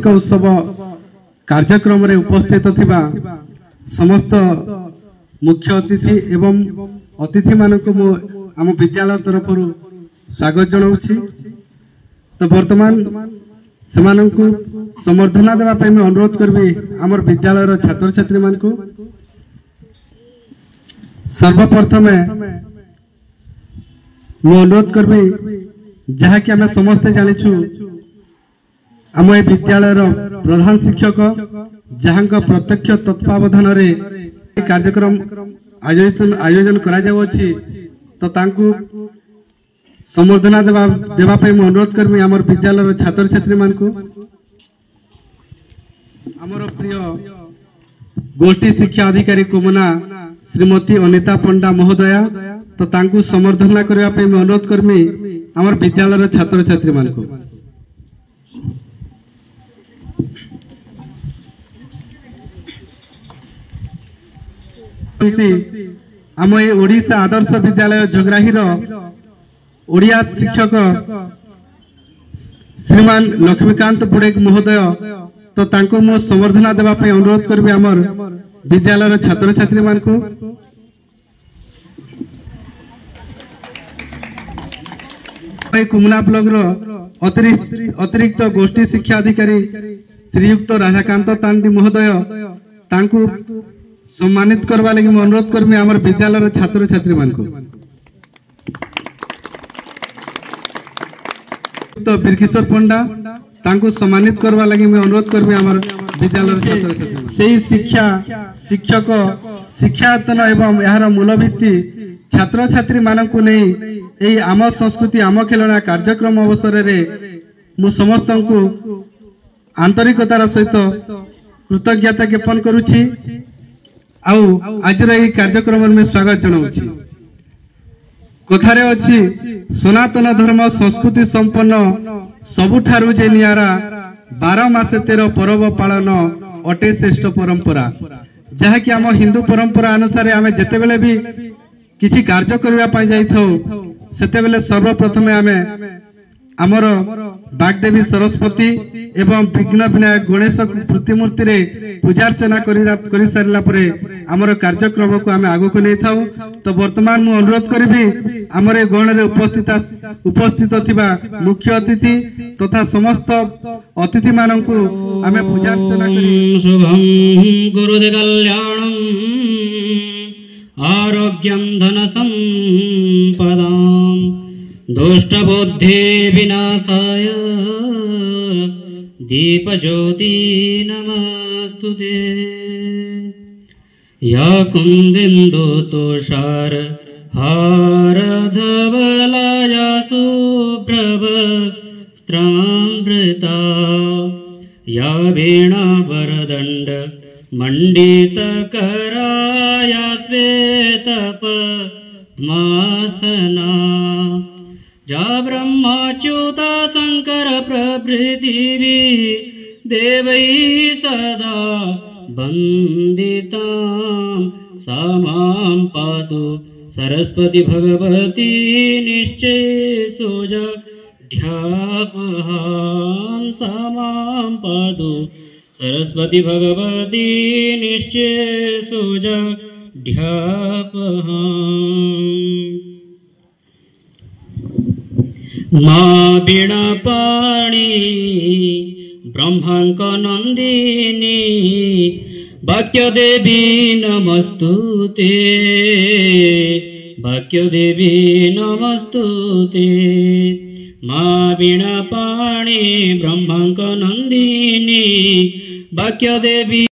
वार्षिक उत्सव कार्यक्रम रे उपस्थित थिबा समस्त मुख्य अतिथि एवं अतिथि मानक आम विद्यालय तरफ स्वागत जनाऊँगी। तो वर्तमान सेमानंकु समर्थना देवा पे मैं अनुरोध करबी आमर विद्यालय छात्र छात्री मान को। सर्वप्रथम मैं अनुरोध करबी जहा कि आम समस्ते जानिछु आम ए विद्यालय प्रधान शिक्षक जहां प्रत्यक्ष तत्वावधान रे कार्यक्रम आयोजन करा जाउछि। तो तांकु संबर्धना देवा पे मैं अनुरोध करमी आमर विद्यालय छात्र छात्री मान को। आमर प्रिय गोष्ठी शिक्षा अधिकारी कुमना श्रीमती अनिता पंडा महोदया तो तांकु संबर्धना करबा पे मैं अनुरोध करमी आमर विद्यालय छात्र छात्री मान को। आम ए ओडिशा आदर्श विद्यालय जगराही ओडिया शिक्षक श्रीमान लक्ष्मीकांत पुड़ेक महोदय तो तांको मो संबर्धना देवा पे अनुरोध करबी आमर विद्यालय छात्र छात्री मान को। कुमना ब्लॉक अतिरिक्त गोष्ठी शिक्षा अधिकारी श्रीयुक्त राधाकांत तांडी महोदय तांको सम्मानित करवा लगी मैं अनुरोध करमी आमर विद्यालय छात्र छात्री मान को। तो बिरकिशोर पंडा तांको सम्मानित करवा लगी मैं अनुरोध करमी आमर विद्यालय छात्र छात्री से शिक्षा शिक्षक शिक्षायतन एवं यार मूलभित्ति छात्र छात्री मानकु नहीं एई आम संस्कृति आम खेलना कार्यक्रम अवसर रे मु समस्त को आंतरिकतार सहित कृतज्ञता ज्ञापन करुछि। आज कार्यक्रम में स्वागत जनाऊँगी। कथारे अछि सनातन धर्म संस्कृति संपन्न सबुठारु जे नियारा 12 मासे 13 पर्व पालन अटे श्रेष्ठ परंपरा जहा कि आम हिंदू परंपरा अनुसार आम जेते बेले भी किछि कार्य करबा पई जाई थाउ सेते बेले सर्वप्रथम आमे आमर बागदेवी सरस्वती एवं विघ्न विनायक गणेश प्रतिमूर्ति रे पूजार्चना करि सारला परे आमर कार्यक्रम को आमे आगो को नै थाउ। तो वर्तमान मु अनुरोध करबी आमर ए गण रे उपस्थित थिबा मुख्य अतिथि तथा समस्त अतिथि माननकु आमे पूजार्चना करि शुभम गुरुदे कल्याणम आरोग्यम धन संपदाम दुष्ट बुद्धि विनाशाय दीप ज्योति नमस्तुते। या कुंदिन्दु तुषार हार धवलाया सुप्रभ स्त्रामृता या वीणा वरदंड मंडित कराया श्वेत पद्मासना जा ब्रह्मच्युता शंकर प्रभृति देवै सदा वंदिता सा मां पातु सरस्वती भगवती निश्चय सोजा ध्यापहां सा मां पातु सरस्वती भगवती निश्चय सोजा ध्यापहां। माँ बीणा पाणी ब्रह्मांक नंदिनी वाक्य देवी नमस्तुते वाक्य देवी नमस्तुते। माँ बीणा पाणी ब्रह्मांक नंदिनी वाक्य देवी